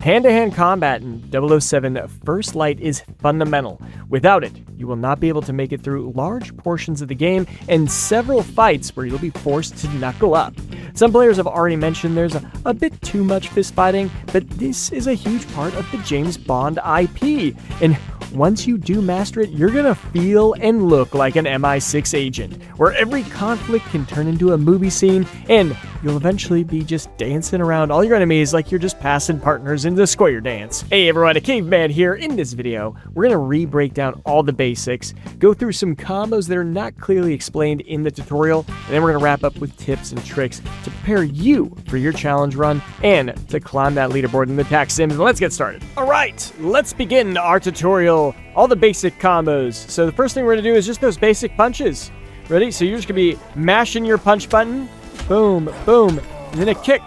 Hand-to-hand combat in 007 First Light is fundamental. Without it, you will not be able to make it through large portions of the game and several fights where you'll be forced to knuckle up. Some players have already mentioned there's a bit too much fist fighting, but this is a huge part of the James Bond IP, and once you do master it, you're gonna feel and look like an MI6 agent, where every conflict can turn into a movie scene, and you'll eventually be just dancing around all your enemies like you're just passing partners in the square dance. Hey everyone, a Caveman here. In this video, we're gonna re-break down all the basics, go through some combos that are not clearly explained in the tutorial, and then we're gonna wrap up with tips and tricks to prepare you for your challenge run and to climb that leaderboard in the tax sims. Let's get started. All right, let's begin our tutorial. All the basic combos. So the first thing we're going to do is just those basic punches. Ready? So you're just going to be mashing your punch button. Boom, boom, and then a kick.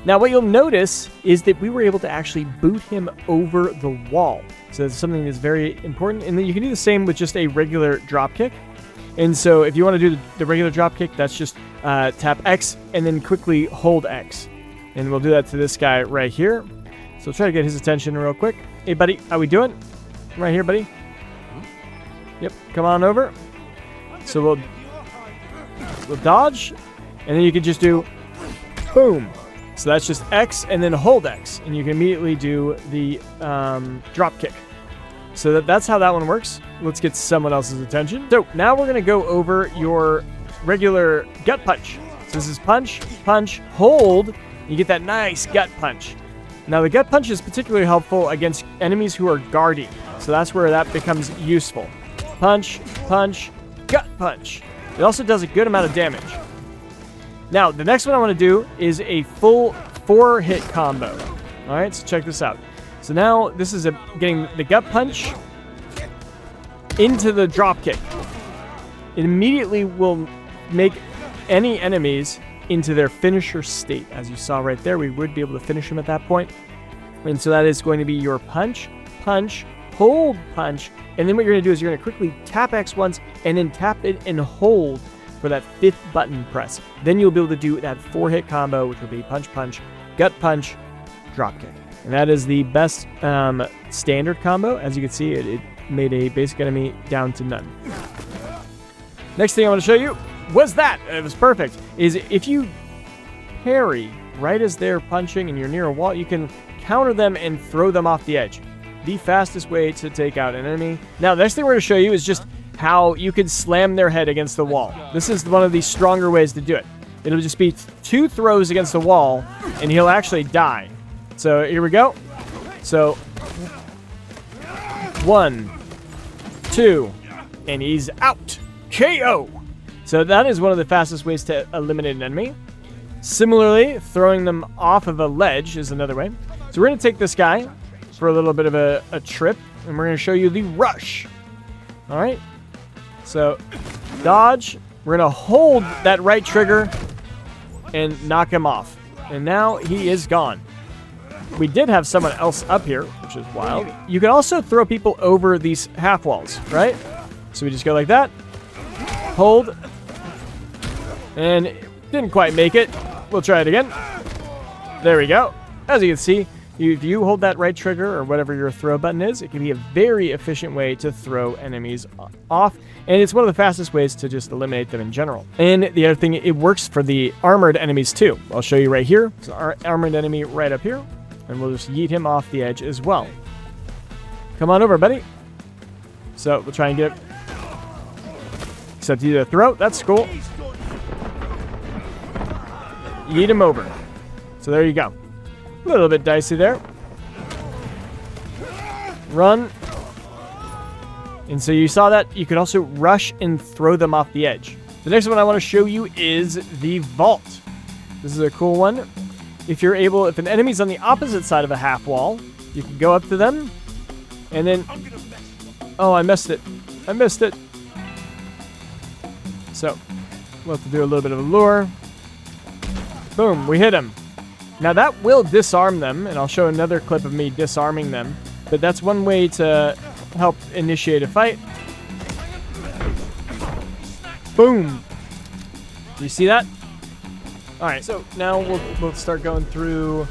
Now what you'll notice is that we were able to actually boot him over the wall. So that's something that's very important. And then you can do the same with just a regular drop kick. And so if you want to do the regular drop kick, that's just tap X and then quickly hold X. And we'll do that to this guy right here. So we'll try to get his attention real quick. Hey, buddy, how we doing? Right here, buddy. Yep, come on over. So we'll dodge, and then you can just do boom. So that's just X and then hold X, and you can immediately do the drop kick. So that's how that one works. Let's get someone else's attention. So now we're gonna go over your regular gut punch. So this is punch, punch, hold. You get that nice gut punch. Now the gut punch is particularly helpful against enemies who are guarding, so that's where that becomes useful. Punch, punch, gut punch. It also does a good amount of damage. Now the next one I want to do is a full 4-hit combo. All right, so check this out. So now this is getting the gut punch into the drop kick. It immediately will make any enemies into their finisher state. As you saw right there, we would be able to finish them at that point. And so that is going to be your punch, punch, hold, punch. And then what you're going to do is you're going to quickly tap X once and then tap it and hold for that 5th button press. Then you'll be able to do that 4-hit combo, which will be punch, punch, gut punch, drop kick. And that is the best standard combo. As you can see, it made a basic enemy down to none. Next thing I want to show you was that. It was perfect. Is if you parry right as they're punching and you're near a wall, you can counter them and throw them off the edge. The fastest way to take out an enemy. Now, the next thing we're going to show you is just how you can slam their head against the wall. This is one of the stronger ways to do it. It'll just be 2 throws against the wall, and he'll actually die. So here we go. So 1, 2, and he's out. KO. So that is one of the fastest ways to eliminate an enemy. Similarly, throwing them off of a ledge is another way. So we're going to take this guy for a little bit of a trip, and we're going to show you the rush. All right. So dodge. We're going to hold that right trigger and knock him off. And now he is gone. We did have someone else up here, which is wild. You can also throw people over these half walls, right? So we just go like that. Hold. And didn't quite make it. We'll try it again. There we go. As you can see, if you hold that right trigger or whatever your throw button is, it can be a very efficient way to throw enemies off. And it's one of the fastest ways to just eliminate them in general. And the other thing, it works for the armored enemies too. I'll show you right here. It's our armored enemy right up here. And we'll just yeet him off the edge as well. Come on over, buddy. So we'll try and get it. Except either throat. That's cool. Yeet him over. So there you go. A little bit dicey there. Run. And so you saw that you could also rush and throw them off the edge. The next one I want to show you is the vault. This is a cool one. If an enemy's on the opposite side of a half wall, you can go up to them and then... Oh, I missed it. I missed it. So we'll have to do a little bit of a lure. Boom, we hit him. Now that will disarm them, and I'll show another clip of me disarming them. But that's one way to help initiate a fight. Boom. Do you see that? All right, so now we'll start going through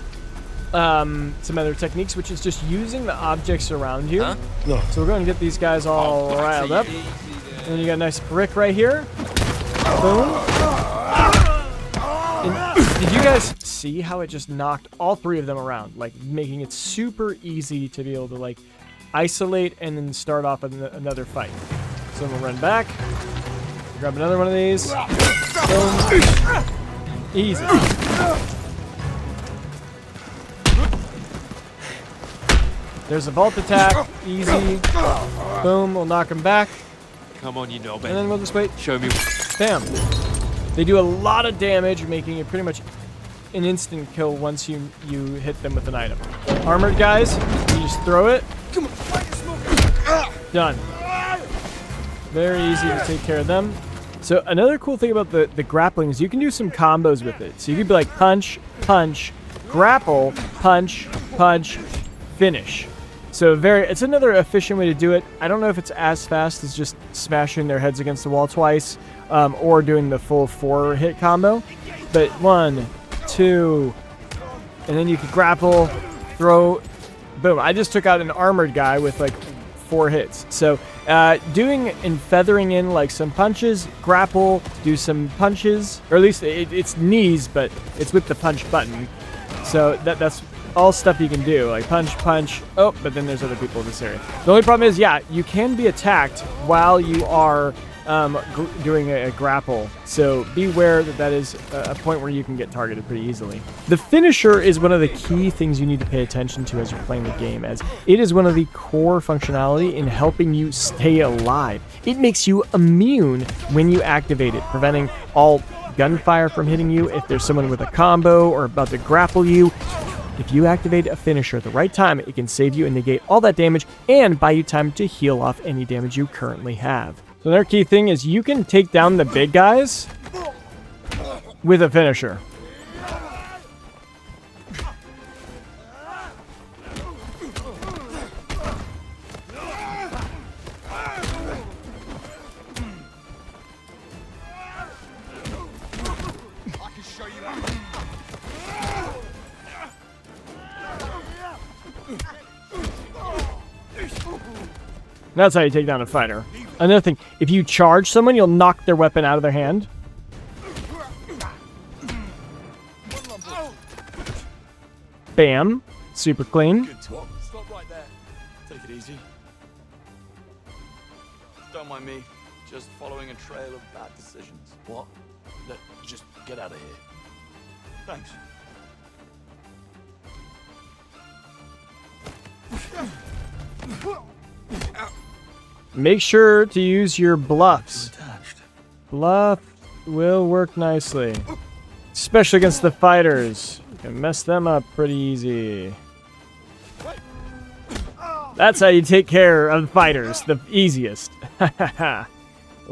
some other techniques, which is just using the objects around you. Huh? No. So we're going to get these guys all riled up. And then you got a nice brick right here. Boom. And did you guys see how it just knocked all three of them around, like making it super easy to be able to like isolate and then start off another fight? So we'll run back, grab another one of these. Boom. Easy. There's a vault attack. Easy. Boom. We'll knock him back. Come on, you know, man. And then we'll just wait. Show me. Bam. They do a lot of damage, making it pretty much an instant kill once you hit them with an item. Armored guys, you just throw it. Come on. Done. Very easy to take care of them. So another cool thing about the grappling is you can do some combos with it. So you could be like punch, punch, grapple, punch, punch, finish. So it's another efficient way to do it. I don't know if it's as fast as just smashing their heads against the wall twice, or doing the full 4-hit combo. But 1, 2, and then you can grapple, throw, boom. I just took out an armored guy with like 4 hits. So doing and feathering in like some punches, grapple, do some punches, or at least it's knees, but it's with the punch button. So that's all stuff you can do, like punch, punch. Oh, but then there's other people in this area. The only problem is, yeah, you can be attacked while you are doing a grapple. So beware that is a point where you can get targeted pretty easily. The finisher is one of the key things you need to pay attention to as you're playing the game, as it is one of the core functionality in helping you stay alive. It makes you immune when you activate it, preventing all gunfire from hitting you if there's someone with a combo or about to grapple you. If you activate a finisher at the right time, it can save you and negate all that damage and buy you time to heal off any damage you currently have. So another key thing is you can take down the big guys with a finisher. That's how you take down a fighter. Another thing, if you charge someone, you'll knock their weapon out of their hand. Bam. Super clean. Good talk. Stop right there. Take it easy. Don't mind me. Just following a trail of bad decisions. What? Look, just get out of here. Thanks. Make sure to use your bluffs. Bluff will work nicely. Especially against the fighters. You can mess them up pretty easy. That's how you take care of the fighters. The easiest.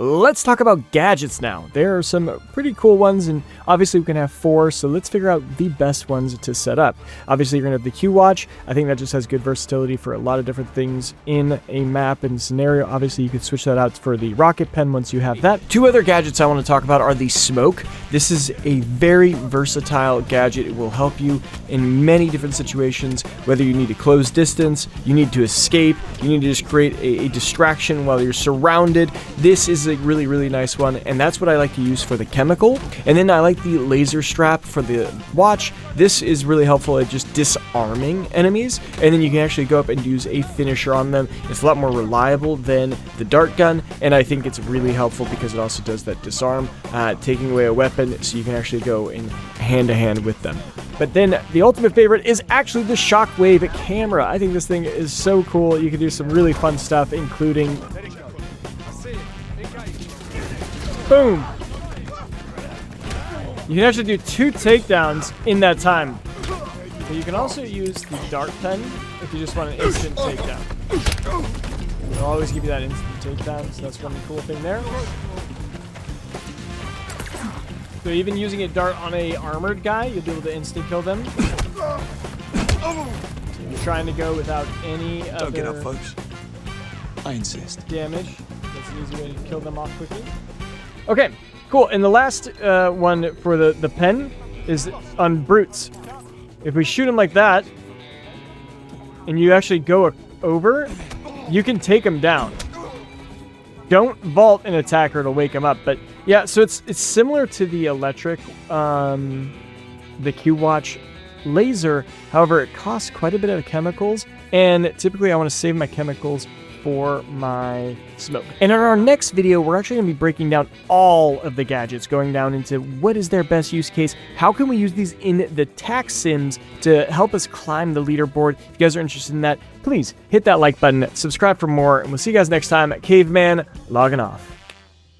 Let's talk about gadgets now. There are some pretty cool ones, and obviously we can have 4, so let's figure out the best ones to set up. Obviously, you're going to have the Q Watch. I think that just has good versatility for a lot of different things in a map and scenario. Obviously, you could switch that out for the Rocket Pen once you have that. 2 other gadgets I want to talk about are the Smoke. This is a very versatile gadget. It will help you in many different situations, whether you need to close distance, you need to escape, you need to just create a distraction while you're surrounded. This is a really, really nice one, and that's what I like to use for the chemical. And then I like the laser strap for the watch. This is really helpful at just disarming enemies, and then you can actually go up and use a finisher on them. It's a lot more reliable than the dart gun, and I think it's really helpful because it also does that disarm, taking away a weapon, so you can actually go in hand-to-hand with them. But then the ultimate favorite is actually the Shockwave camera. I think this thing is so cool. You can do some really fun stuff, including boom. You can actually do 2 takedowns in that time. But you can also use the dart pen if you just want an instant takedown. It'll always give you that instant takedown, so that's one cool thing there. So even using a dart on a armored guy, you'll be able to instant kill them. So you're trying to go without any other Don't get up, folks. I insist. damage. That's an easy way to kill them off quickly. Okay, cool. And the last one for the pen is on brutes. If we shoot them like that, and you actually go over, you can take him down. Don't vault an attacker to wake him up. But yeah, so it's similar to the electric, the Q-Watch laser. However, it costs quite a bit of chemicals, and typically I want to save my chemicals for my smoke. And in our next video, we're actually going to be breaking down all of the gadgets, going down into what is their best use case, how can we use these in the tax sims to help us climb the leaderboard. If you guys are interested in that, please hit that like button, subscribe for more, and we'll see you guys next time. Caveman, logging off.